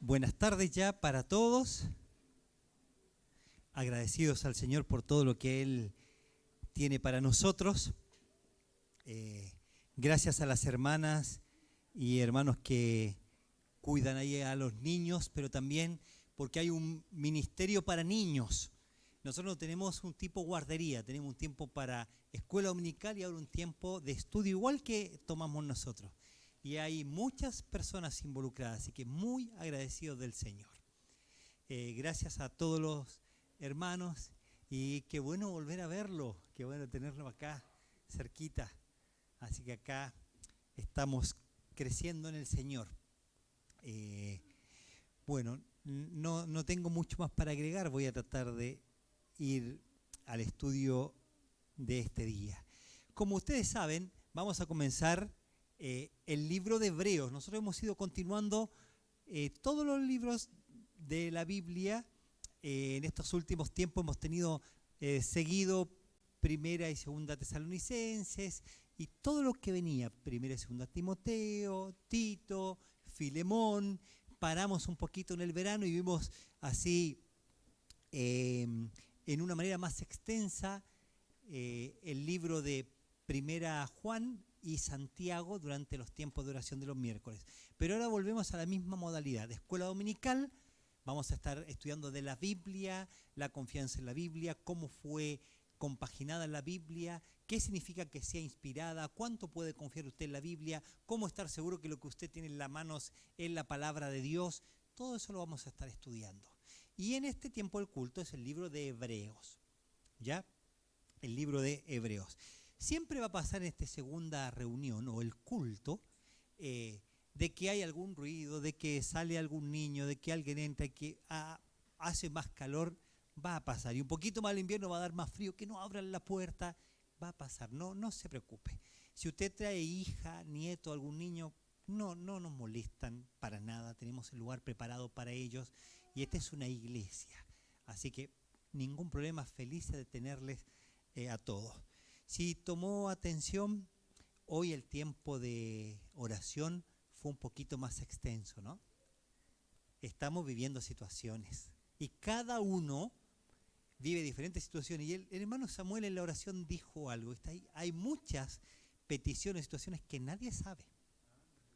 Buenas tardes ya para todos. Agradecidos al Señor por todo lo que Él tiene para nosotros. Gracias a las hermanas y hermanos que cuidan ahí a los niños, pero también porque hay un ministerio para niños. Nosotros no tenemos un tipo guardería, tenemos un tiempo para escuela dominical y ahora un tiempo de estudio igual que tomamos nosotros. Y hay muchas personas involucradas, así que muy agradecidos del Señor. Gracias a todos los hermanos y qué bueno volver a verlo, qué bueno tenerlo acá cerquita. Así que acá estamos creciendo en el Señor. Bueno, no tengo mucho más para agregar, voy a tratar de ir al estudio de este día. Como ustedes saben, vamos a comenzar el libro de Hebreos. Nosotros hemos ido continuando todos los libros de la Biblia. En estos últimos tiempos hemos tenido seguido Primera y Segunda Tesalonicenses y todo lo que venía, Primera y Segunda Timoteo, Tito, Filemón. Paramos un poquito en el verano y vimos así en una manera más extensa el libro de Primera Juan y Santiago durante los tiempos de oración de los miércoles. Pero ahora volvemos a la misma modalidad de escuela dominical. Vamos a estar estudiando de la Biblia, la confianza en la Biblia, cómo fue compaginada la Biblia, qué significa que sea inspirada, cuánto puede confiar usted en la Biblia, cómo estar seguro que lo que usted tiene en las manos es la palabra de Dios. Todo eso lo vamos a estar estudiando. Y en este tiempo del culto es el libro de Hebreos, ¿ya? El libro de Hebreos. Siempre va a pasar en esta segunda reunión o el culto de que hay algún ruido, de que sale algún niño, de que alguien entra y que hace más calor, va a pasar. Y un poquito más el invierno va a dar más frío, que no abran la puerta, va a pasar. No se preocupe. Si usted trae hija, nieto, algún niño, no nos molestan para nada. Tenemos el lugar preparado para ellos y esta es una iglesia. Así que ningún problema, felices de tenerles a todos. Si tomó atención, hoy el tiempo de oración fue un poquito más extenso, ¿no? Estamos viviendo situaciones y cada uno vive diferentes situaciones. Y el hermano Samuel en la oración dijo algo. Hay muchas peticiones, situaciones que nadie sabe,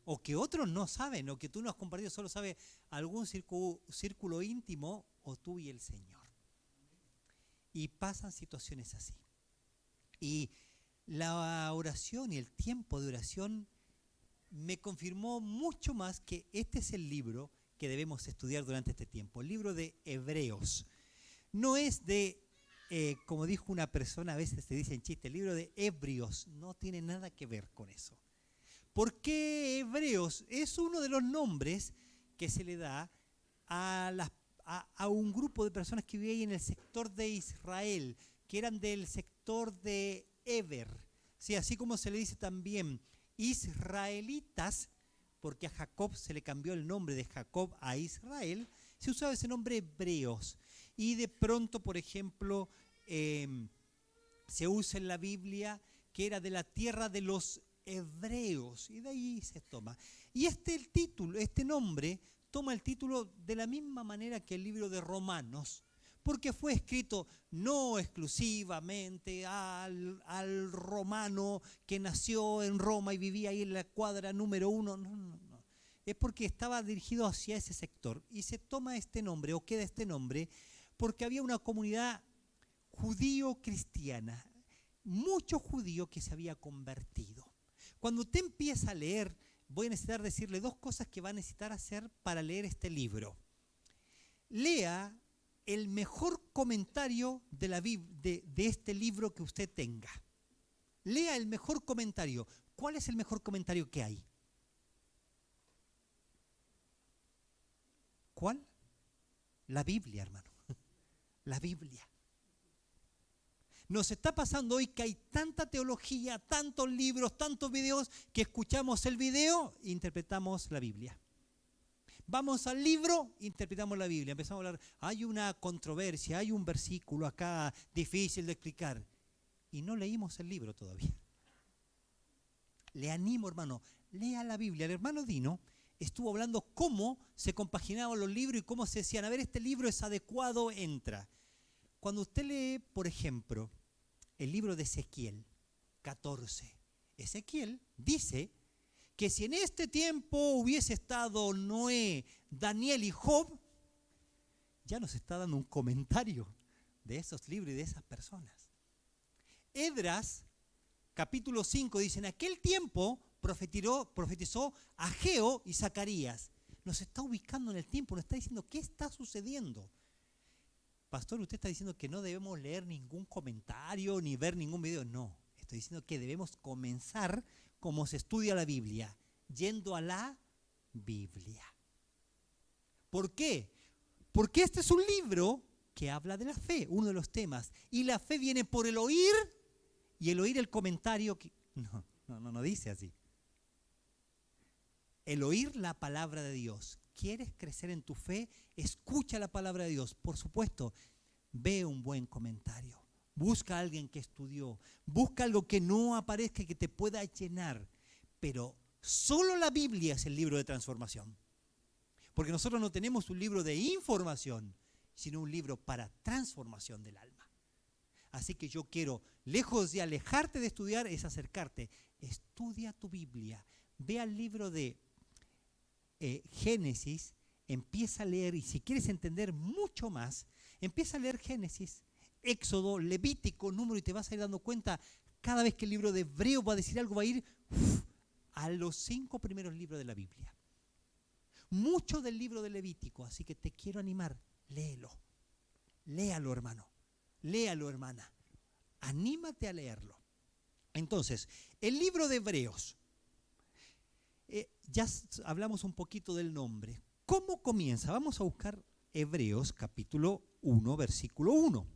o que otros no saben, o que tú no has compartido, solo sabe algún círculo íntimo, o tú y el Señor. Y pasan situaciones así. Y la oración y el tiempo de oración me confirmó mucho más que este es el libro que debemos estudiar durante este tiempo. El libro de Hebreos. No es de, como dijo una persona, a veces se dice en chiste, el libro de Hebreos. No tiene nada que ver con eso. ¿Por qué Hebreos? Es uno de los nombres que se le da a un grupo de personas que vivían en el sector de Israel, que eran del sector de Eber, ¿sí? Así como se le dice también israelitas, porque a Jacob se le cambió el nombre de Jacob a Israel, se usaba ese nombre hebreos. Y de pronto, por ejemplo, se usa en la Biblia que era de la tierra de los hebreos, y de ahí se toma. Y este nombre toma el título de la misma manera que el libro de Romanos, porque fue escrito no exclusivamente al romano que nació en Roma y vivía ahí en la cuadra número 1, no. Es porque estaba dirigido hacia ese sector. Y se toma este nombre, o queda este nombre, porque había una comunidad judío-cristiana, muchos judíos que se había convertido. Cuando usted empieza a leer, voy a necesitar decirle dos cosas que va a necesitar hacer para leer este libro. Lea el mejor comentario de este libro que usted tenga. Lea el mejor comentario. ¿Cuál es el mejor comentario que hay? ¿Cuál? La Biblia, hermano. La Biblia. Nos está pasando hoy que hay tanta teología, tantos libros, tantos videos, que escuchamos el video e interpretamos la Biblia. Vamos al libro, interpretamos la Biblia, empezamos a hablar, hay una controversia, hay un versículo acá difícil de explicar. Y no leímos el libro todavía. Le animo, hermano, lea la Biblia. El hermano Dino estuvo hablando cómo se compaginaban los libros y cómo se decían, a ver, este libro es adecuado, entra. Cuando usted lee, por ejemplo, el libro de Ezequiel 14, Ezequiel dice que si en este tiempo hubiese estado Noé, Daniel y Job, ya nos está dando un comentario de esos libros y de esas personas. Esdras, capítulo 5, dice, en aquel tiempo profetizó Ageo y Zacarías. Nos está ubicando en el tiempo, nos está diciendo qué está sucediendo. Pastor, usted está diciendo que no debemos leer ningún comentario ni ver ningún video. No, estoy diciendo que debemos comenzar como se estudia la Biblia, yendo a la Biblia. ¿Por qué? Porque este es un libro que habla de la fe, uno de los temas. Y la fe viene por el oír, y el oír el comentario. No dice así. El oír la palabra de Dios. ¿Quieres crecer en tu fe? Escucha la palabra de Dios. Por supuesto, ve un buen comentario. Busca a alguien que estudió. Busca algo que no aparezca y que te pueda llenar. Pero solo la Biblia es el libro de transformación. Porque nosotros no tenemos un libro de información, sino un libro para transformación del alma. Así que yo quiero, lejos de alejarte de estudiar, es acercarte. Estudia tu Biblia. Ve al libro de Génesis, empieza a leer, y si quieres entender mucho más, empieza a leer Génesis, Éxodo, Levítico, Número, y te vas a ir dando cuenta, cada vez que el libro de Hebreo va a decir algo, va a ir a los 5 primeros libros de la Biblia. Mucho del libro de Levítico, así que te quiero animar, léelo. Léalo, hermano. Léalo, hermana. Anímate a leerlo. Entonces, el libro de Hebreos. Ya hablamos un poquito del nombre. ¿Cómo comienza? Vamos a buscar Hebreos capítulo 1, versículo 1.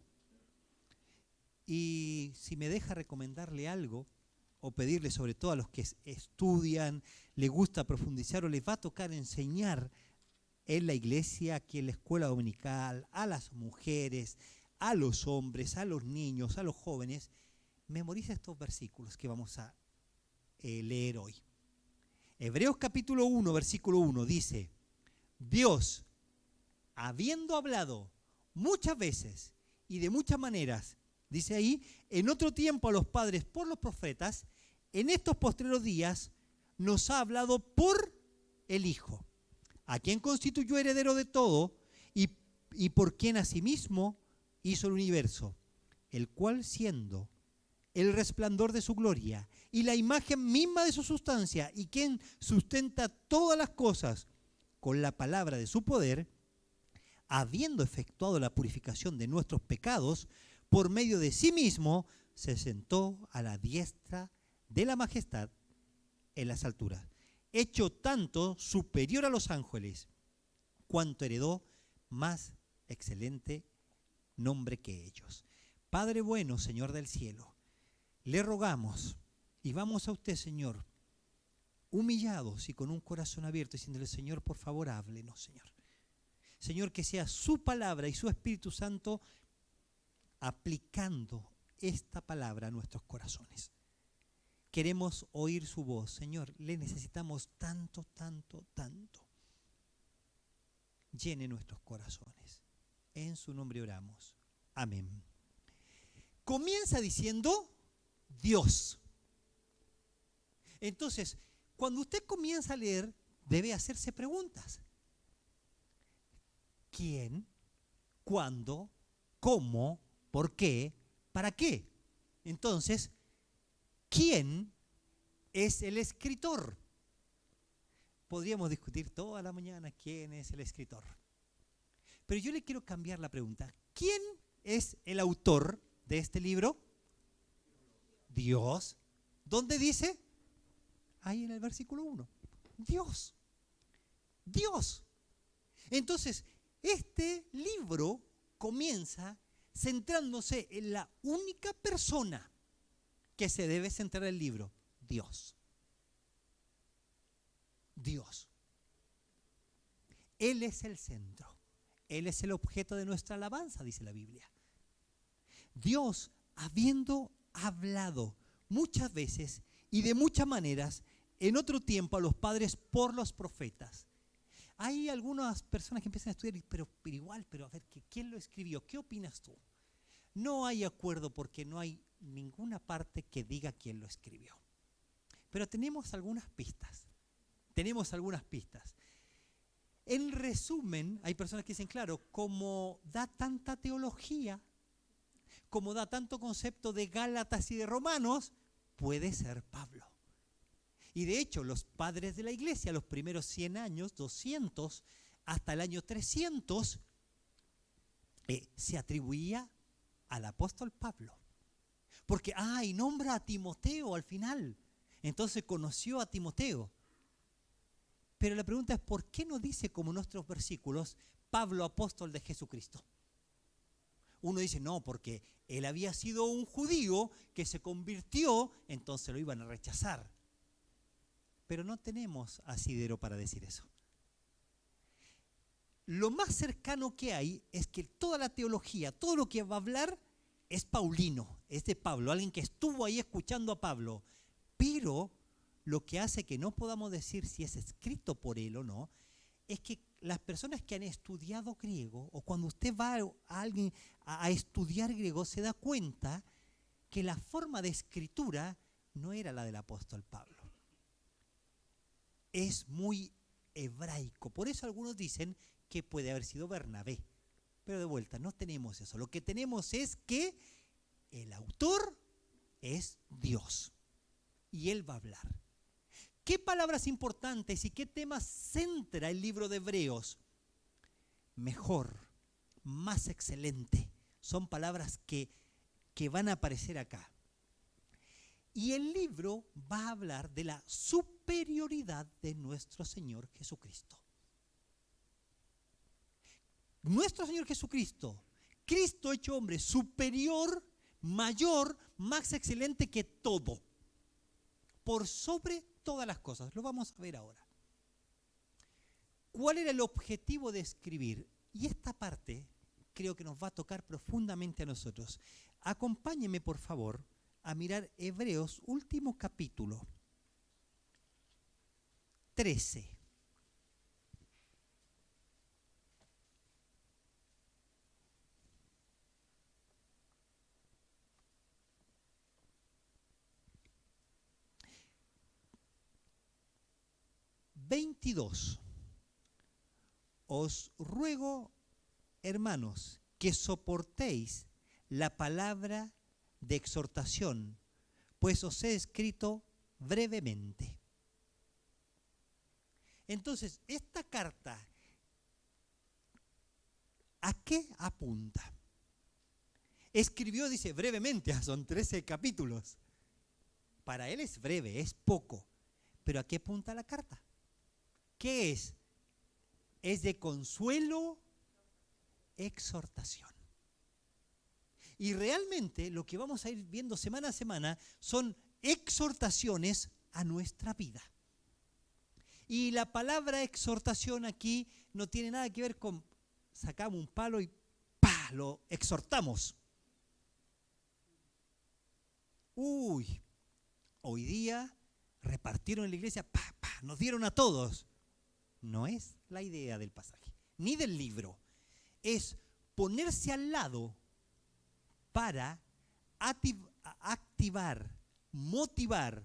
Y si me deja recomendarle algo, o pedirle sobre todo a los que estudian, les gusta profundizar o les va a tocar enseñar en la iglesia, aquí en la escuela dominical, a las mujeres, a los hombres, a los niños, a los jóvenes, memoriza estos versículos que vamos a leer hoy. Hebreos capítulo 1, versículo 1 dice, Dios, habiendo hablado muchas veces y de muchas maneras, dice ahí, en otro tiempo a los padres por los profetas, en estos postreros días nos ha hablado por el Hijo, a quien constituyó heredero de todo y por quien asimismo hizo el universo, el cual siendo el resplandor de su gloria y la imagen misma de su sustancia, y quien sustenta todas las cosas con la palabra de su poder, habiendo efectuado la purificación de nuestros pecados, por medio de sí mismo, se sentó a la diestra de la majestad en las alturas, hecho tanto superior a los ángeles, cuanto heredó más excelente nombre que ellos. Padre bueno, Señor del cielo, le rogamos y vamos a usted, Señor, humillados y con un corazón abierto, diciéndole, Señor, por favor, háblenos, Señor. Señor, que sea su palabra y su Espíritu Santo aplicando esta palabra a nuestros corazones. Queremos oír su voz, Señor, le necesitamos tanto, tanto, tanto. Llene nuestros corazones. En su nombre oramos. Amén. Comienza diciendo Dios. Entonces, cuando usted comienza a leer, debe hacerse preguntas. ¿Quién? ¿Cuándo? ¿Cómo? ¿Por qué? ¿Para qué? Entonces, ¿quién es el escritor? Podríamos discutir toda la mañana quién es el escritor. Pero yo le quiero cambiar la pregunta. ¿Quién es el autor de este libro? Dios. ¿Dónde dice? Ahí en el versículo 1. Dios. Dios. Entonces, este libro comienza centrándose en la única persona que se debe centrar el libro, Dios. Dios. Él es el centro. Él es el objeto de nuestra alabanza, dice la Biblia. Dios, habiendo hablado muchas veces y de muchas maneras en otro tiempo a los padres por los profetas. Hay algunas personas que empiezan a estudiar, pero igual, pero a ver, ¿quién lo escribió? ¿Qué opinas tú? No hay acuerdo porque no hay ninguna parte que diga quién lo escribió. Pero tenemos algunas pistas. En resumen, hay personas que dicen, claro, como da tanta teología, como da tanto concepto de Gálatas y de Romanos, puede ser Pablo. Y de hecho, los padres de la iglesia, los primeros 100 años, 200, hasta el año 300, se atribuía al apóstol Pablo. Porque, y nombra a Timoteo al final. Entonces conoció a Timoteo. Pero la pregunta es, ¿por qué no dice como en nuestros versículos, Pablo, apóstol de Jesucristo? Uno dice, no, porque él había sido un judío que se convirtió, entonces lo iban a rechazar. Pero no tenemos asidero para decir eso. Lo más cercano que hay es que toda la teología, todo lo que va a hablar es paulino, es de Pablo, alguien que estuvo ahí escuchando a Pablo. Pero lo que hace que no podamos decir si es escrito por él o no, es que las personas que han estudiado griego, o cuando usted va a alguien a estudiar griego, se da cuenta que la forma de escritura no era la del apóstol Pablo. Es muy hebraico. Por eso algunos dicen que puede haber sido Bernabé. Pero de vuelta, no tenemos eso. Lo que tenemos es que el autor es Dios. Y él va a hablar. ¿Qué palabras importantes y qué temas centra el libro de Hebreos? Mejor, más excelente. Son palabras que van a aparecer acá. Y el libro va a hablar de la superioridad de nuestro Señor Jesucristo. Nuestro Señor Jesucristo, Cristo hecho hombre, superior, mayor, más excelente que todo. Por sobre todas las cosas. Lo vamos a ver ahora. ¿Cuál era el objetivo de escribir? Y esta parte creo que nos va a tocar profundamente a nosotros. Acompáñeme, por favor, a mirar Hebreos, último capítulo, 13. ...22... Os ruego, hermanos, que soportéis la palabra de exhortación, pues os he escrito brevemente. Entonces, esta carta, ¿a qué apunta? Escribió, dice, brevemente, son 13 capítulos. Para él es breve, es poco. Pero ¿a qué apunta la carta? ¿Qué es? Es de consuelo, exhortación. Y realmente lo que vamos a ir viendo semana a semana son exhortaciones a nuestra vida. Y la palabra exhortación aquí no tiene nada que ver con sacamos un palo y ¡pah!, lo exhortamos. Hoy día repartieron en la iglesia, ¡pah!, ¡pah!, nos dieron a todos. No es la idea del pasaje, ni del libro. Es ponerse al lado para activar, motivar,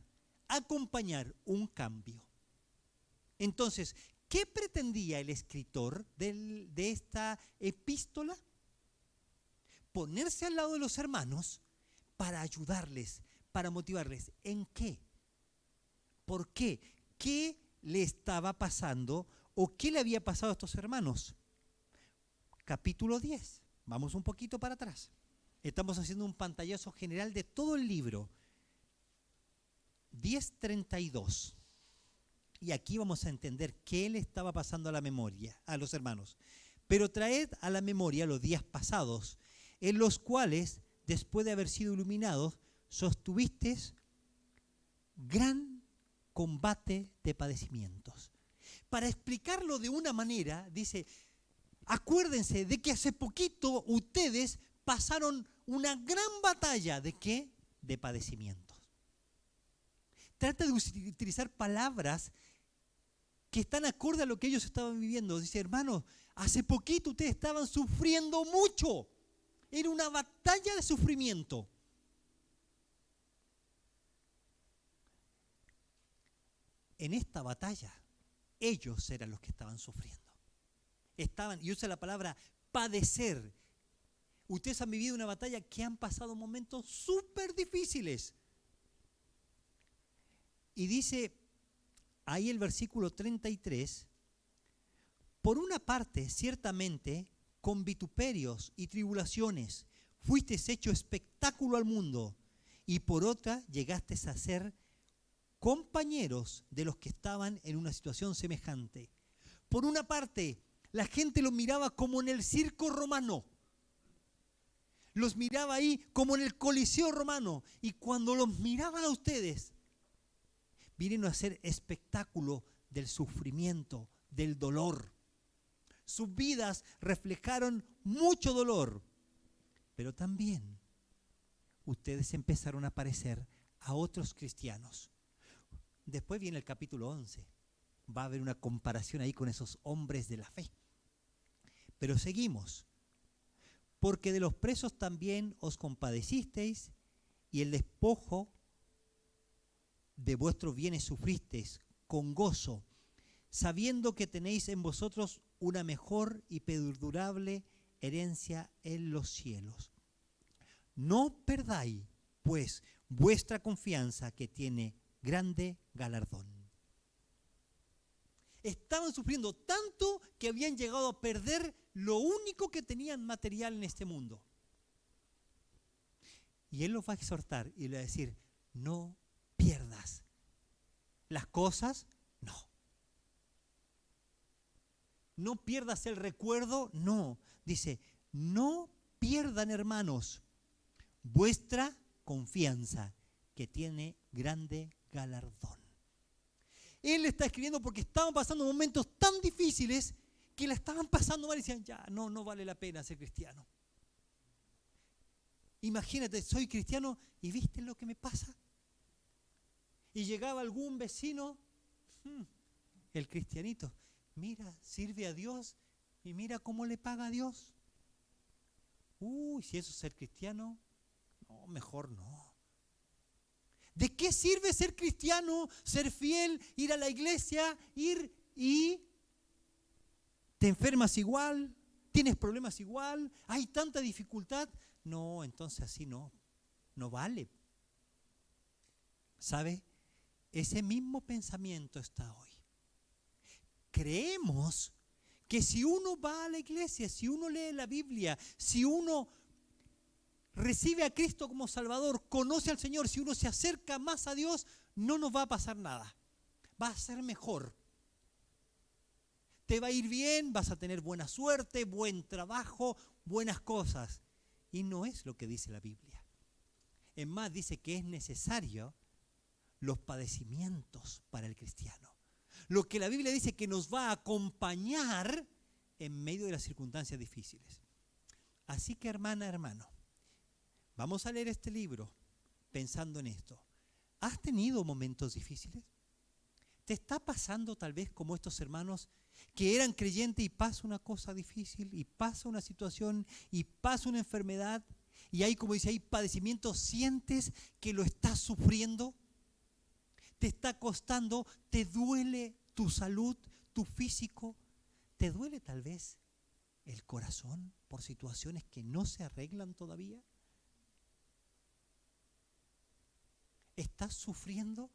acompañar un cambio. Entonces, ¿qué pretendía el escritor de esta epístola? Ponerse al lado de los hermanos para ayudarles, para motivarles. ¿En qué? ¿Por qué? ¿Qué le estaba pasando o qué le había pasado a estos hermanos? Capítulo 10. Vamos un poquito para atrás. Estamos haciendo un pantallazo general de todo el libro. 10:32. Y aquí vamos a entender qué le estaba pasando a la memoria, a los hermanos. Pero traed a la memoria los días pasados, en los cuales, después de haber sido iluminados, sostuvisteis gran combate de padecimientos. Para explicarlo de una manera, dice, acuérdense de que hace poquito ustedes pasaron una gran batalla. ¿De qué? De padecimientos. trata de utilizar palabras que están acorde a lo que ellos estaban viviendo. Dice, hermanos, hace poquito ustedes estaban sufriendo mucho. Era una batalla de sufrimiento. En esta batalla, ellos eran los que estaban sufriendo. Y usa la palabra padecer. Ustedes han vivido una batalla que han pasado momentos súper difíciles. Y dice ahí el versículo 33, por una parte, ciertamente, con vituperios y tribulaciones, fuisteis hecho espectáculo al mundo, y por otra, llegaste a ser compañeros de los que estaban en una situación semejante. Por una parte, la gente los miraba como en el circo romano. Los miraba ahí como en el Coliseo romano. Y cuando los miraban a ustedes, vinieron a hacer espectáculo del sufrimiento, del dolor. Sus vidas reflejaron mucho dolor. Pero también ustedes empezaron a parecer a otros cristianos. Después viene el capítulo 11. Va a haber una comparación ahí con esos hombres de la fe. Pero seguimos. Porque de los presos también os compadecisteis, y el despojo de vuestros bienes sufristeis con gozo, sabiendo que tenéis en vosotros una mejor y perdurable herencia en los cielos. No perdáis, pues, vuestra confianza, que tiene grande galardón. Estaban sufriendo tanto que habían llegado a perder lo único que tenían material en este mundo. Y Él los va a exhortar y le va a decir, no pierdas las cosas, no. No pierdas el recuerdo, no. Dice, no pierdan, hermanos, vuestra confianza, que tiene grande galardón. Él está escribiendo porque estaban pasando momentos tan difíciles que la estaban pasando mal y decían, ya, no vale la pena ser cristiano. Imagínate, soy cristiano y ¿viste lo que me pasa? Y llegaba algún vecino, el cristianito, mira, sirve a Dios y mira cómo le paga a Dios. Si eso es ser cristiano, no, mejor no. ¿De qué sirve ser cristiano, ser fiel, ir a la iglesia, ir y te enfermas igual, tienes problemas igual, hay tanta dificultad? No, entonces así no vale. ¿Sabe? Ese mismo pensamiento está hoy. Creemos que si uno va a la iglesia, si uno lee la Biblia, si uno recibe a Cristo como Salvador, conoce al Señor, si uno se acerca más a Dios, no nos va a pasar nada. Va a ser mejor. Te va a ir bien, vas a tener buena suerte, buen trabajo, buenas cosas. Y no es lo que dice la Biblia. Es más, dice que es necesario los padecimientos para el cristiano. Lo que la Biblia dice que nos va a acompañar en medio de las circunstancias difíciles. Así que, hermana, hermano, vamos a leer este libro pensando en esto. ¿Has tenido momentos difíciles? ¿Te está pasando tal vez como estos hermanos que eran creyentes y pasa una cosa difícil y pasa una situación y pasa una enfermedad y hay, como dice, hay padecimiento? ¿Sientes que lo estás sufriendo? ¿Te está costando? ¿Te duele tu salud, tu físico? ¿Te duele tal vez el corazón por situaciones que no se arreglan todavía? ¿Estás sufriendo?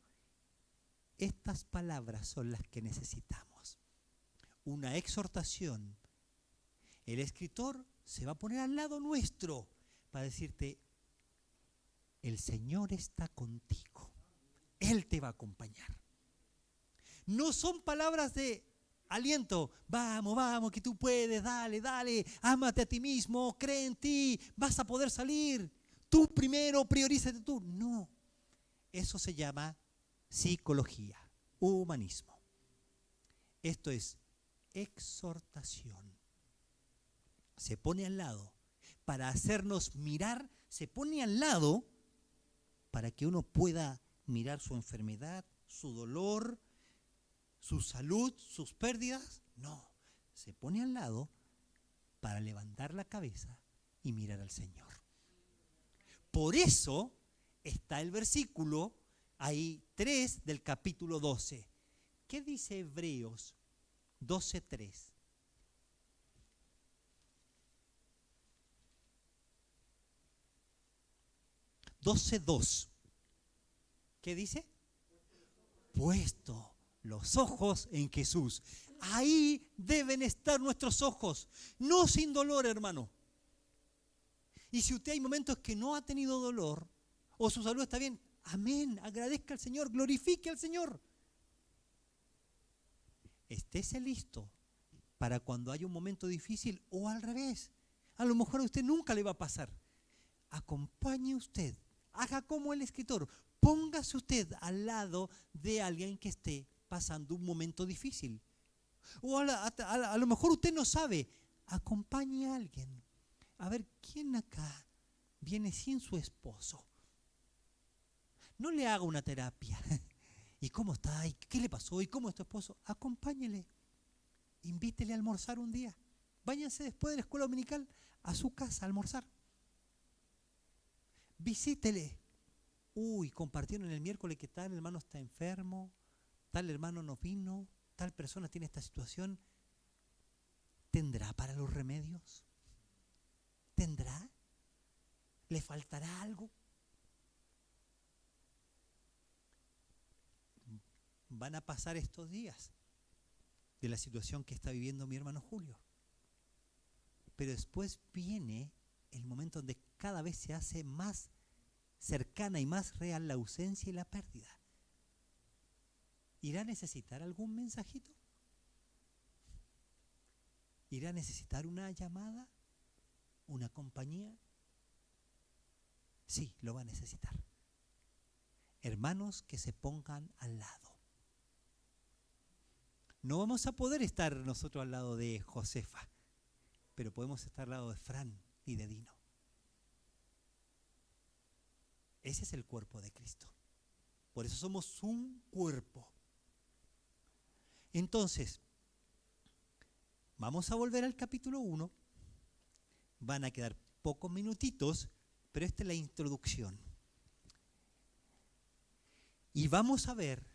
Estas palabras son las que necesitamos. Una exhortación. El escritor se va a poner al lado nuestro para decirte, el Señor está contigo. Él te va a acompañar. No son palabras de aliento. Vamos, que tú puedes, dale, ámate a ti mismo, cree en ti, vas a poder salir. Tú primero, priorízate tú. No, eso se llama psicología, humanismo. Esto es exhortación. Se pone al lado para hacernos mirar, se pone al lado para que uno pueda mirar su enfermedad, su dolor, su salud, sus pérdidas. No, se pone al lado para levantar la cabeza y mirar al Señor. Por eso está el versículo ahí 3 del capítulo 12. ¿Qué dice Hebreos 12:3? 12:2. ¿Qué dice? Puesto los ojos en Jesús. Ahí deben estar nuestros ojos, no sin dolor, hermano. Y si usted hay momentos que no ha tenido dolor, o su salud está bien, amén, agradezca al Señor, glorifique al Señor. Estése listo para cuando haya un momento difícil, o al revés. A lo mejor a usted nunca le va a pasar. Acompañe usted, haga como el escritor, póngase usted al lado de alguien que esté pasando un momento difícil. O a lo mejor usted no sabe, acompañe a alguien. A ver, ¿quién acá viene sin su esposo? No le haga una terapia. ¿Y cómo está? ¿Y qué le pasó? ¿Y cómo es tu esposo? Acompáñele. Invítele a almorzar un día. Váyanse después de la escuela dominical a su casa a almorzar. Visítele. Uy, compartieron el miércoles que tal hermano está enfermo, tal hermano no vino, tal persona tiene esta situación. ¿Tendrá para los remedios? ¿Tendrá? ¿Le faltará algo? Van a pasar estos días de la situación que está viviendo mi hermano Julio. Pero después viene el momento donde cada vez se hace más cercana y más real la ausencia y la pérdida. ¿Irá a necesitar algún mensajito? ¿Irá a necesitar una llamada? ¿Una compañía? Sí, lo va a necesitar. Hermanos que se pongan al lado. No vamos a poder estar nosotros al lado de Josefa, pero podemos estar al lado de Fran y de Dino. Ese es el cuerpo de Cristo. Por eso somos un cuerpo. Entonces, vamos a volver al capítulo 1. Van a quedar pocos minutitos, pero esta es la introducción. Y vamos a ver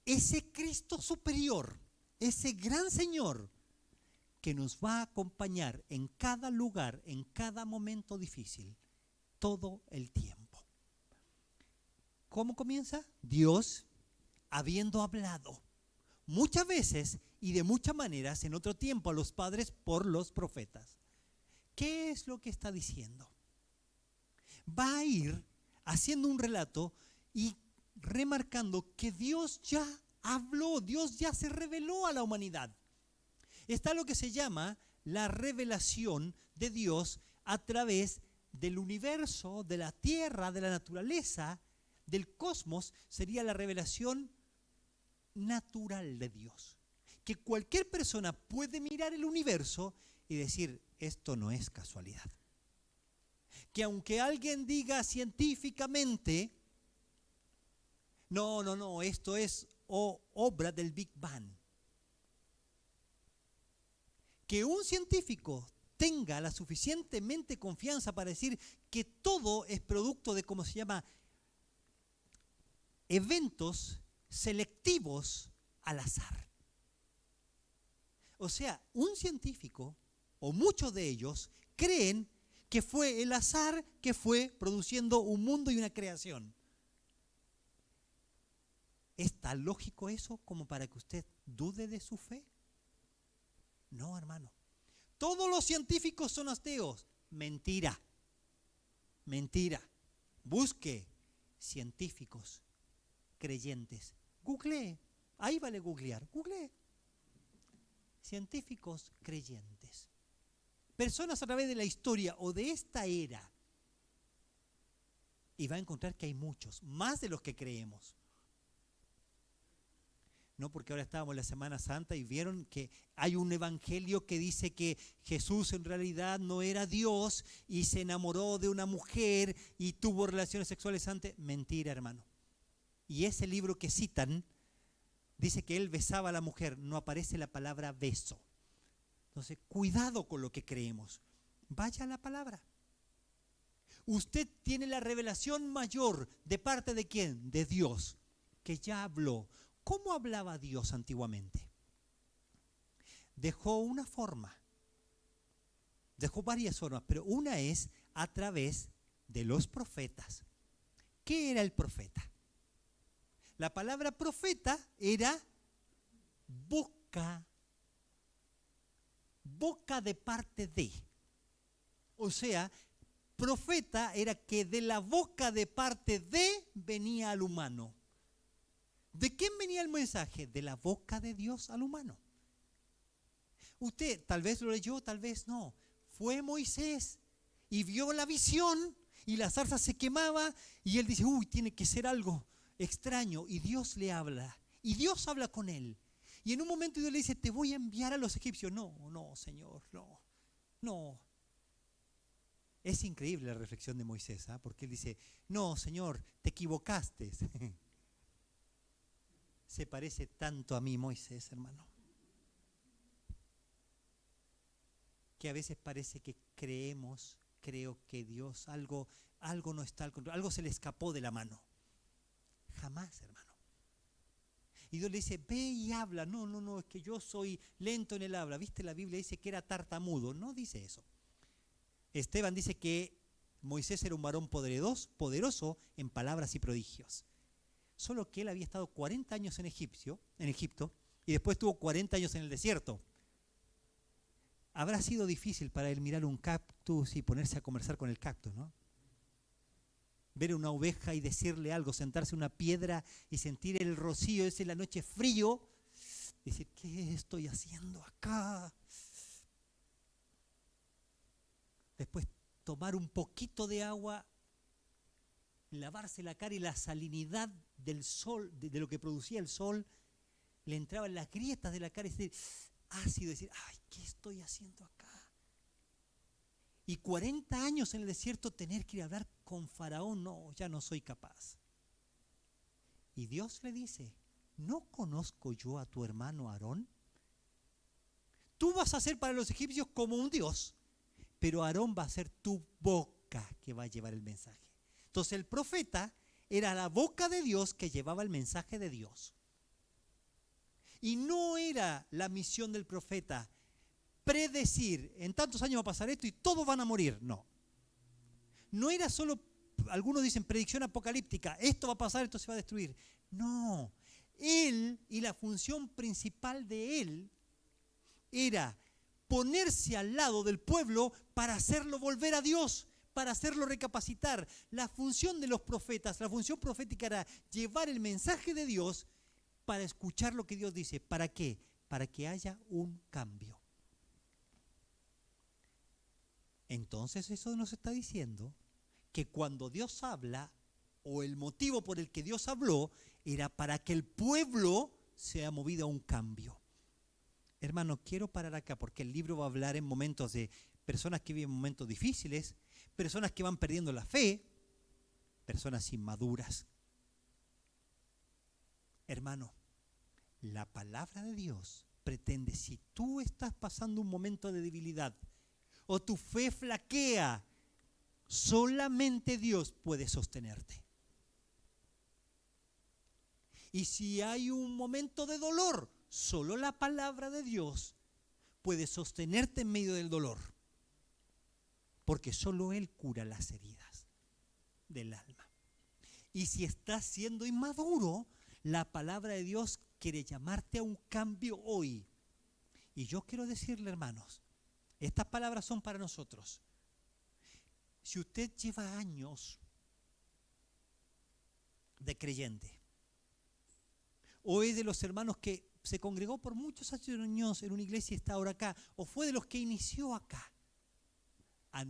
ese Cristo superior, ese gran Señor que nos va a acompañar en cada lugar, en cada momento difícil, todo el tiempo. ¿Cómo comienza? Dios, habiendo hablado muchas veces y de muchas maneras en otro tiempo a los padres por los profetas. ¿Qué es lo que está diciendo? Va a ir haciendo un relato y remarcando que Dios ya habló, Dios ya se reveló a la humanidad. Está lo que se llama la revelación de Dios a través del universo, de la tierra, de la naturaleza, del cosmos. Sería la revelación natural de Dios. Que cualquier persona puede mirar el universo y decir, esto no es casualidad. Que aunque alguien diga científicamente, no, esto es obra del Big Bang. Que un científico tenga la suficientemente confianza para decir que todo es producto de, como se llama, eventos selectivos al azar. O sea, un científico, o muchos de ellos, creen que fue el azar que fue produciendo un mundo y una creación. ¿Es tan lógico eso como para que usted dude de su fe? No, hermano. Todos los científicos son ateos. Mentira. Mentira. Busque científicos creyentes. Googlee. Ahí vale googlear. Googlee. Científicos creyentes. Personas a través de la historia o de esta era. Y va a encontrar que hay muchos, más de los que creemos. No, porque ahora estábamos en la Semana Santa y vieron que hay un evangelio que dice que Jesús en realidad no era Dios y se enamoró de una mujer y tuvo relaciones sexuales antes. Mentira, hermano. y ese libro que citan dice que él besaba a la mujer, no aparece la palabra beso. Entonces, cuidado con lo que creemos. Vaya a la palabra. Usted tiene la revelación mayor. ¿De parte de quién? De Dios, que ya habló. ¿Cómo hablaba Dios antiguamente? Dejó una forma. Dejó varias formas, pero una es a través de los profetas. ¿Qué era el profeta? La palabra profeta era boca de parte de. O sea, profeta era que de la boca de parte de venía al humano. ¿De quién venía el mensaje? De la boca de Dios al humano. Usted tal vez lo leyó, tal vez no. Fue Moisés y vio la visión y la zarza se quemaba y él dice, uy, tiene que ser algo extraño. Y Dios le habla. Y Dios habla con él. Y en un momento Dios le dice, te voy a enviar a los egipcios. No, Señor, no. Es increíble la reflexión de Moisés, porque él dice, no, Señor, te equivocaste. Se parece tanto a mí, Moisés, hermano, que a veces parece que creo que Dios, algo no está al control, algo se le escapó de la mano. Jamás, hermano. Y Dios le dice, ve y habla. No, es que yo soy lento en el habla. ¿Viste? La Biblia dice que era tartamudo. No dice eso. Esteban dice que Moisés era un varón poderoso en palabras y prodigios. Solo que él había estado 40 años en Egipto, y después estuvo 40 años en el desierto. Habrá sido difícil para él mirar un cactus y ponerse a conversar con el cactus, ¿no? Ver una oveja y decirle algo, sentarse en una piedra y sentir el rocío ese en la noche frío, decir, ¿qué estoy haciendo acá? Después tomar un poquito de agua, lavarse la cara y la salinidad del sol, de lo que producía el sol, le entraba en las grietas de la cara y decir, ácido, decir, ay, ¿qué estoy haciendo acá? Y 40 años en el desierto tener que ir a hablar con Faraón, no, ya no soy capaz. Y Dios le dice, ¿no conozco yo a tu hermano Aarón? Tú vas a ser para los egipcios como un dios, pero Aarón va a ser tu boca que va a llevar el mensaje. Entonces el profeta era la boca de Dios que llevaba el mensaje de Dios. Y no era la misión del profeta predecir, en tantos años va a pasar esto y todos van a morir. No. No era solo, algunos dicen predicción apocalíptica, esto va a pasar, esto se va a destruir. No. Él y la función principal de él era ponerse al lado del pueblo para hacerlo volver a Dios, para hacerlo recapacitar. La función de los profetas, la función profética era llevar el mensaje de Dios para escuchar lo que Dios dice. ¿Para qué? Para que haya un cambio. Entonces eso nos está diciendo que cuando Dios habla, o el motivo por el que Dios habló, era para que el pueblo sea movido a un cambio. Hermano, quiero parar acá porque el libro va a hablar en momentos de personas que viven momentos difíciles, personas que van perdiendo la fe, personas inmaduras. Hermano, la palabra de Dios pretende, si tú estás pasando un momento de debilidad o tu fe flaquea, solamente Dios puede sostenerte. Y si hay un momento de dolor, solo la palabra de Dios puede sostenerte en medio del dolor. Porque solo Él cura las heridas del alma. Y si estás siendo inmaduro, la palabra de Dios quiere llamarte a un cambio hoy. Y yo quiero decirle, hermanos, estas palabras son para nosotros. Si usted lleva años de creyente, o es de los hermanos que se congregó por muchos años en una iglesia y está ahora acá, o fue de los que inició acá, a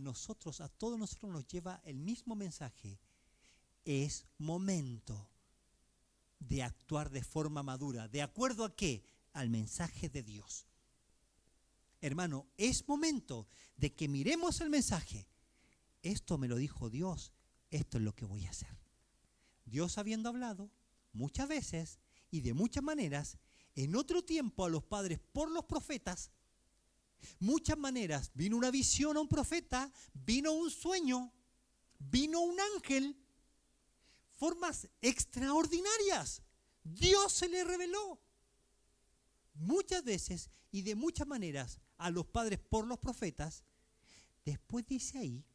todos nosotros nos lleva el mismo mensaje. Es momento de actuar de forma madura. ¿De acuerdo a qué? Al mensaje de Dios. Hermano, es momento de que miremos el mensaje. Esto me lo dijo Dios, esto es lo que voy a hacer. Dios habiendo hablado, muchas veces y de muchas maneras, en otro tiempo a los padres por los profetas, muchas maneras, vino una visión a un profeta, vino un sueño, vino un ángel, formas extraordinarias. Dios se le reveló muchas veces y de muchas maneras a los padres por los profetas. Después dice ahí,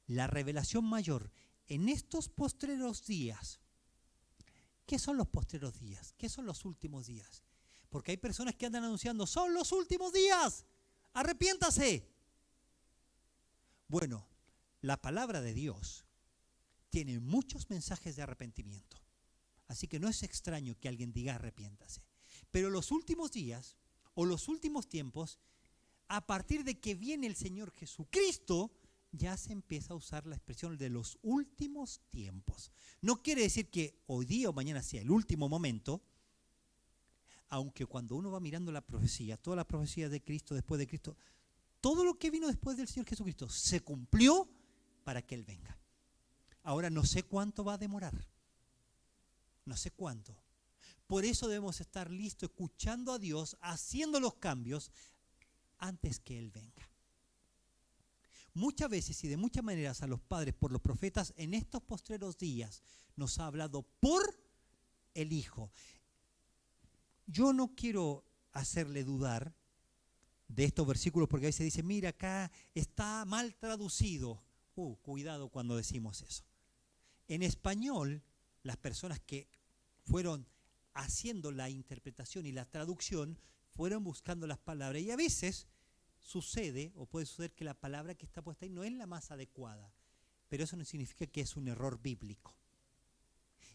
la revelación mayor en estos postreros días. ¿Qué son los postreros días? ¿Qué son los últimos días? Porque hay personas que andan anunciando, son los últimos días, arrepiéntase. Bueno, la palabra de Dios tiene muchos mensajes de arrepentimiento. Así que no es extraño que alguien diga arrepiéntase. Pero los últimos días o los últimos tiempos, a partir de que viene el Señor Jesucristo, ya se empieza a usar la expresión de los últimos tiempos. No quiere decir que hoy día o mañana sea el último momento, aunque cuando uno va mirando la profecía, toda la profecía de Cristo, después de Cristo, todo lo que vino después del Señor Jesucristo se cumplió para que Él venga. Ahora no sé cuánto va a demorar, no sé cuánto. Por eso debemos estar listos, escuchando a Dios, haciendo los cambios antes que Él venga. Muchas veces y de muchas maneras a los padres por los profetas en estos postreros días nos ha hablado por el Hijo. Yo no quiero hacerle dudar de estos versículos porque a veces dice, mira, acá está mal traducido. Cuidado cuando decimos eso. En español, las personas que fueron haciendo la interpretación y la traducción fueron buscando las palabras y a veces sucede o puede suceder que la palabra que está puesta ahí no es la más adecuada, pero eso no significa que es un error bíblico.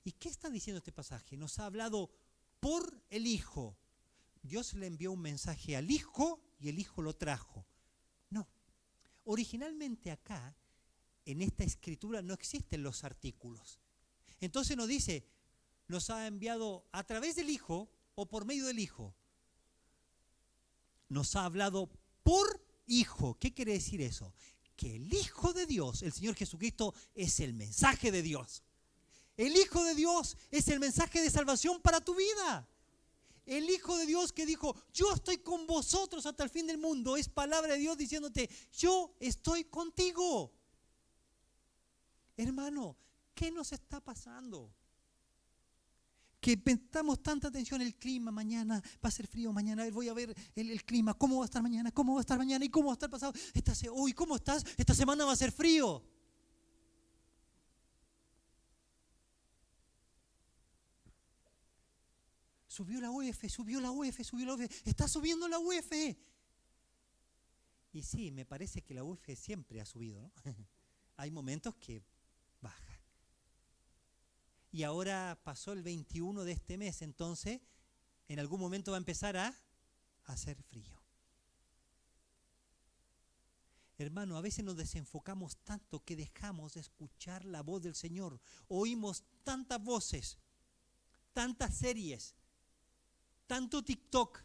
¿Y qué está diciendo este pasaje? Nos ha hablado por el Hijo. Dios le envió un mensaje al Hijo y el Hijo lo trajo. No. Originalmente acá, en esta escritura, no existen los artículos. Entonces nos dice, nos ha enviado a través del Hijo o por medio del Hijo. Nos ha hablado por Hijo. ¿Qué quiere decir eso? Que el Hijo de Dios, el Señor Jesucristo, es el mensaje de Dios. El Hijo de Dios es el mensaje de salvación para tu vida. El Hijo de Dios que dijo, yo estoy con vosotros hasta el fin del mundo, es palabra de Dios diciéndote, yo estoy contigo. Hermano, ¿qué nos está pasando? Que prestamos tanta atención al clima, mañana va a ser frío, mañana voy a ver el clima, cómo va a estar mañana, cómo va a estar mañana y cómo va a estar pasado. Uy, ¿cómo estás? Esta semana va a ser frío. Subió la UF, está subiendo la UF. Y sí, me parece que la UF siempre ha subido, ¿no? Hay momentos que baja. Y ahora pasó el 21 de este mes, entonces en algún momento va a empezar a hacer frío. Hermano, a veces nos desenfocamos tanto que dejamos de escuchar la voz del Señor. Oímos tantas voces, tantas series, tanto TikTok,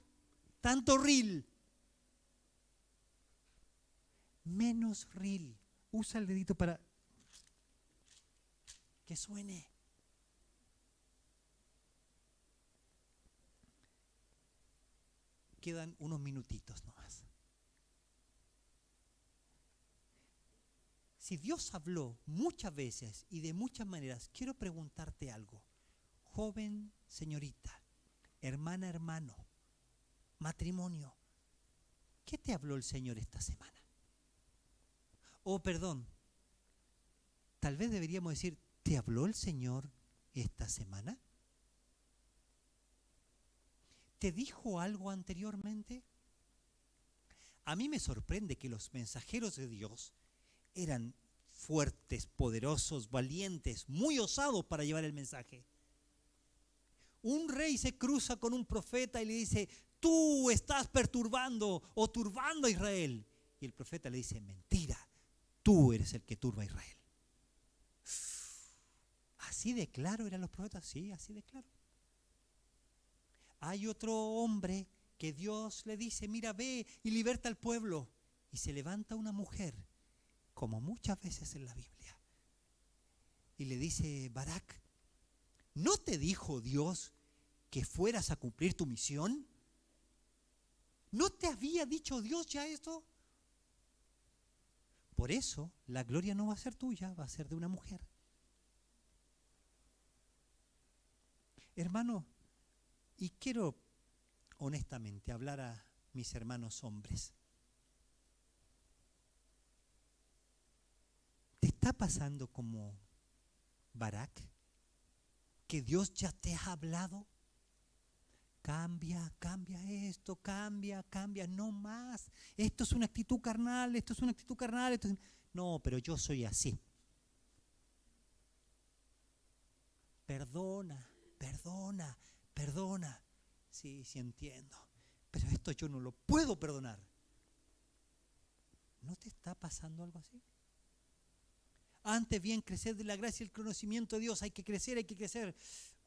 tanto Reel. Menos Reel. Usa el dedito para que suene. Quedan unos minutitos nomás. Si Dios habló muchas veces y de muchas maneras, quiero preguntarte algo. Joven, señorita, hermana, hermano, matrimonio, ¿qué te habló el Señor esta semana? Perdón, tal vez deberíamos decir, ¿te habló el Señor esta semana? ¿Te dijo algo anteriormente? A mí me sorprende que los mensajeros de Dios eran fuertes, poderosos, valientes, muy osados para llevar el mensaje. Un rey se cruza con un profeta y le dice, tú estás perturbando o turbando a Israel. Y el profeta le dice, mentira, tú eres el que turba a Israel. ¿Así de claro eran los profetas? Sí, así de claro. Hay otro hombre que Dios le dice, mira, ve y liberta al pueblo. Y se levanta una mujer, como muchas veces en la Biblia, y le dice, Barak, ¿No te dijo Dios que fueras a cumplir tu misión? ¿No te había dicho Dios ya esto? Por eso la gloria no va a ser tuya, va a ser de una mujer. Hermano, y quiero honestamente hablar a mis hermanos hombres. ¿Te está pasando como Barak? ¿Que Dios ya te ha hablado? Cambia esto, cambia, no más. Esto es una actitud carnal, No, pero yo soy así. Perdona. Sí, entiendo. Pero esto yo no lo puedo perdonar. ¿No te está pasando algo así? Antes bien crecer de la gracia y el conocimiento de Dios. Hay que crecer.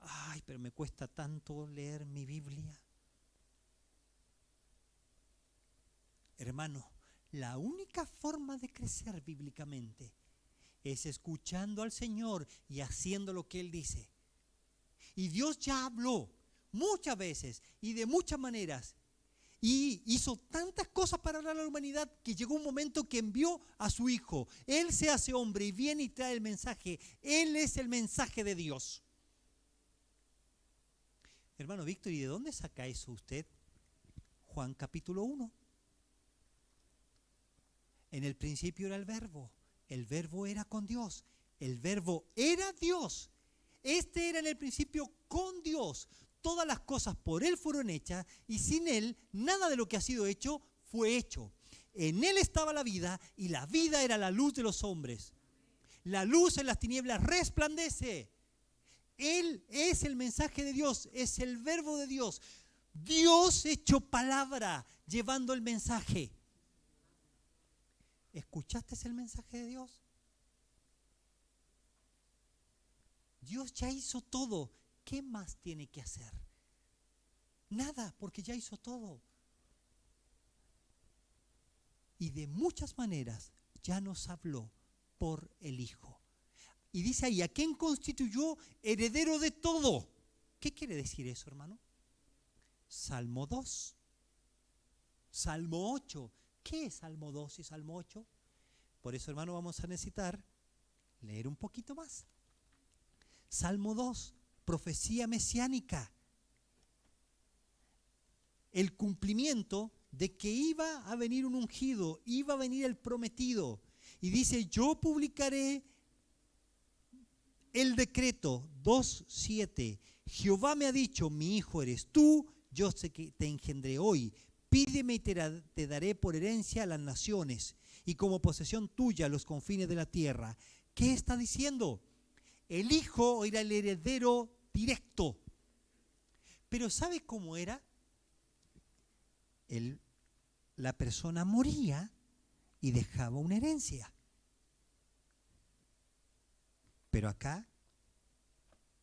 Ay, pero me cuesta tanto leer mi Biblia. Hermano, la única forma de crecer bíblicamente es escuchando al Señor y haciendo lo que Él dice. Y Dios ya habló muchas veces y de muchas maneras. Y hizo tantas cosas para hablar a la humanidad que llegó un momento que envió a su Hijo. Él se hace hombre y viene y trae el mensaje. Él es el mensaje de Dios. Hermano Víctor, ¿y de dónde saca eso usted? Juan capítulo 1. En el principio era el Verbo era con Dios, el Verbo era Dios. Este era en el principio con Dios. Todas las cosas por Él fueron hechas y sin Él nada de lo que ha sido hecho fue hecho. En Él estaba la vida y la vida era la luz de los hombres. La luz en las tinieblas resplandece. Él es el mensaje de Dios, es el Verbo de Dios. Dios hecho palabra, llevando el mensaje. ¿Escuchaste el mensaje de Dios? Dios ya hizo todo. ¿Qué más tiene que hacer? Nada, porque ya hizo todo. Y de muchas maneras ya nos habló por el Hijo. Y dice ahí, ¿a quién constituyó heredero de todo? ¿Qué quiere decir eso, hermano? Salmo 2, Salmo 8. ¿Qué es Salmo 2 y Salmo 8? Por eso, hermano, vamos a necesitar leer un poquito más. Salmo 2, profecía mesiánica. El cumplimiento de que iba a venir un ungido, iba a venir el prometido. Y dice, yo publicaré el decreto 2:7. Jehová me ha dicho, mi hijo eres tú, yo sé que te engendré hoy. Pídeme y te daré por herencia a las naciones y como posesión tuya los confines de la tierra. ¿Qué está diciendo? El hijo era el heredero directo. Pero ¿sabe cómo era? La persona moría y dejaba una herencia. Pero acá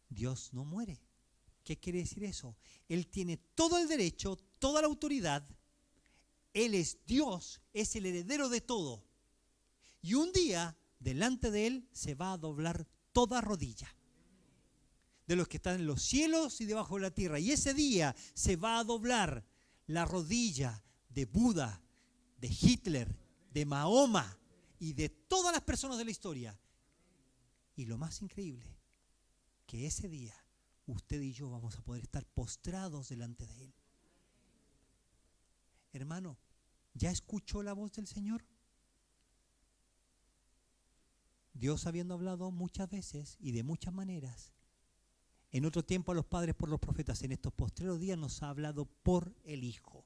Dios no muere. ¿Qué quiere decir eso? Él tiene todo el derecho, toda la autoridad. Él es Dios, es el heredero de todo. Y un día, delante de Él, se va a doblar toda rodilla. De los que están en los cielos y debajo de la tierra. Y ese día se va a doblar la rodilla de Buda, de Hitler, de Mahoma y de todas las personas de la historia. Y lo más increíble, que ese día usted y yo vamos a poder estar postrados delante de Él. Hermano, ¿ya escuchó la voz del Señor? Dios, habiendo hablado muchas veces y de muchas maneras, en otro tiempo a los padres por los profetas, en estos postreros días nos ha hablado por el Hijo.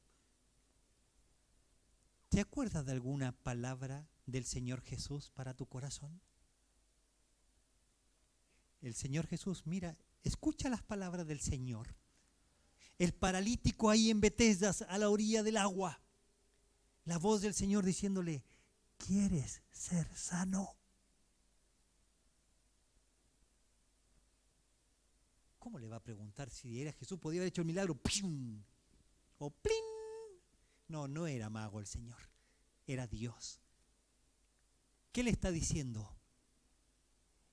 ¿Te acuerdas de alguna palabra del Señor Jesús para tu corazón? El Señor Jesús, mira, escucha las palabras del Señor. El paralítico ahí en Betesda, a la orilla del agua. La voz del Señor diciéndole, ¿quieres ser sano? ¿Cómo le va a preguntar si era Jesús? Podía haber hecho el milagro. ¡Pium! O ¡plin! No, no era mago el Señor. Era Dios. ¿Qué le está diciendo?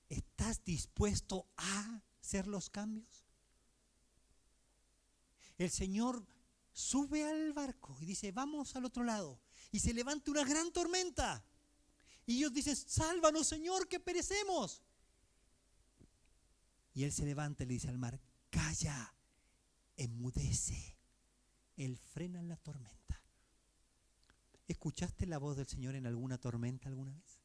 ¿Estás dispuesto a hacer los cambios? El Señor sube al barco y dice, vamos al otro lado. Y se levanta una gran tormenta. Y ellos dicen, sálvanos, Señor, que perecemos. Y Él se levanta y le dice al mar, calla, enmudece. Él frena la tormenta. ¿Escuchaste la voz del Señor en alguna tormenta alguna vez?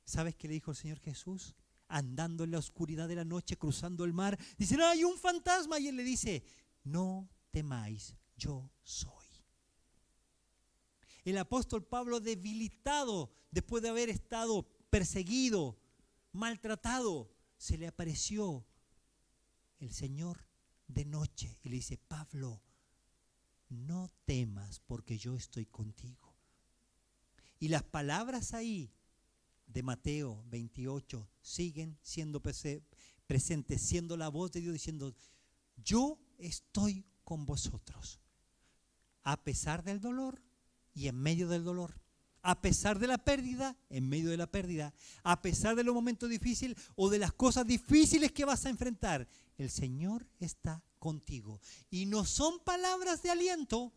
¿Sabes qué le dijo el Señor Jesús? Andando en la oscuridad de la noche, cruzando el mar, dicen, hay un fantasma. Y Él le dice, no temáis, yo soy. El apóstol Pablo, debilitado, después de haber estado perseguido, maltratado, se le apareció el Señor de noche y le dice, Pablo, no temas porque yo estoy contigo. Y las palabras ahí de Mateo 28 siguen siendo presentes, siendo la voz de Dios diciendo, yo estoy con vosotros, a pesar del dolor y en medio del dolor, a pesar de la pérdida, en medio de la pérdida, a pesar de los momentos difíciles o de las cosas difíciles que vas a enfrentar, el Señor está contigo. Y no son palabras de aliento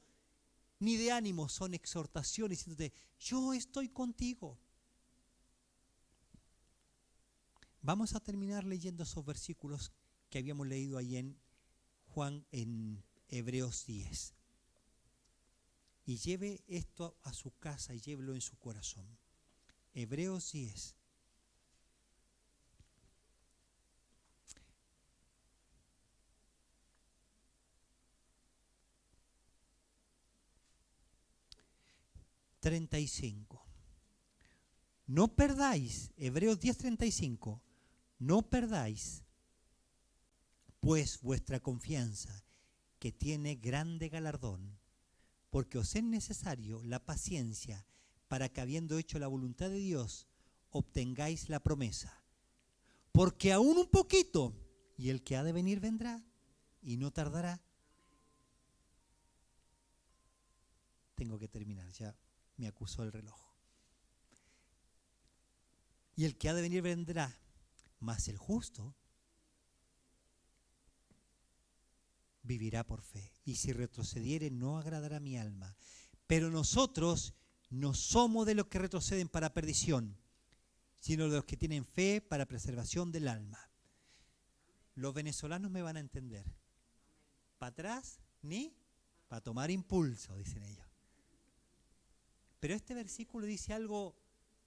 ni de ánimo, son exhortaciones diciéndote, yo estoy contigo. Vamos a terminar leyendo esos versículos que habíamos leído ahí en Hebreos 10. Y lleve esto a su casa y llévelo en su corazón. Hebreos 10. ...35... No perdáis, Hebreos 10:35, no perdáis pues vuestra confianza, que tiene grande galardón, porque os es necesario la paciencia, para que habiendo hecho la voluntad de Dios, obtengáis la promesa. Porque aún un poquito, y el que ha de venir vendrá, y no tardará. Tengo que terminar, ya me acusó el reloj. Y el que ha de venir vendrá, mas el justo vivirá por fe. Y si retrocediere, no agradará a mi alma. Pero nosotros no somos de los que retroceden para perdición, sino de los que tienen fe para preservación del alma. Los venezolanos me van a entender. Para atrás, ni para tomar impulso, dicen ellos. Pero este versículo dice algo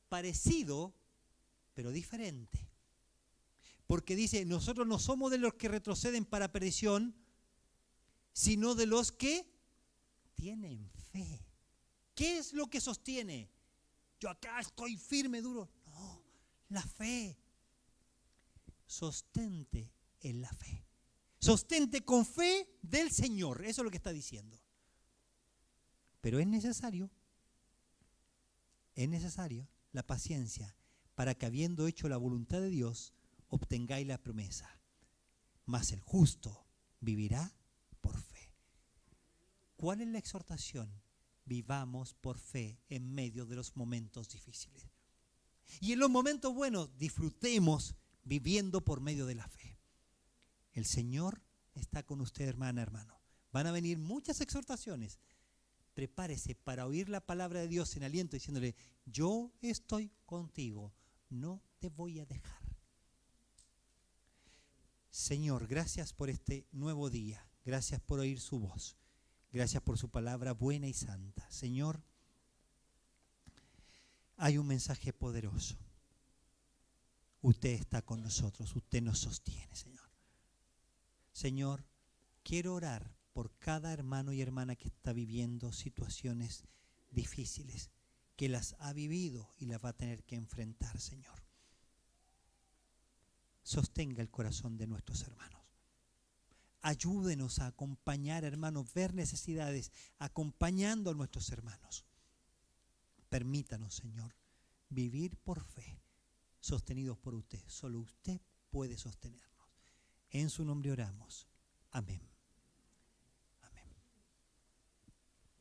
parecido, pero diferente. Porque dice, nosotros no somos de los que retroceden para perdición, sino de los que tienen fe. ¿Qué es lo que sostiene? Yo acá estoy firme, duro. No, la fe. Sostente en la fe. Sostente con fe del Señor. Eso es lo que está diciendo. Pero es necesario la paciencia, para que habiendo hecho la voluntad de Dios, obtengáis la promesa. Mas el justo vivirá por fe. ¿Cuál es la exhortación? Vivamos por fe en medio de los momentos difíciles. Y en los momentos buenos, disfrutemos viviendo por medio de la fe. El Señor está con usted, hermana, hermano. Van a venir muchas exhortaciones. Prepárese para oír la palabra de Dios en aliento, diciéndole, yo estoy contigo, no te voy a dejar. Señor, gracias por este nuevo día. Gracias por oír su voz. Gracias por su palabra buena y santa. Señor, hay un mensaje poderoso. Usted está con nosotros. Usted nos sostiene, Señor. Señor, quiero orar por cada hermano y hermana que está viviendo situaciones difíciles, que las ha vivido y las va a tener que enfrentar, Señor. Sostenga el corazón de nuestros hermanos. Ayúdenos a acompañar, hermanos, ver necesidades, acompañando a nuestros hermanos. Permítanos, Señor, vivir por fe, sostenidos por usted. Solo usted puede sostenernos. En su nombre oramos. Amén.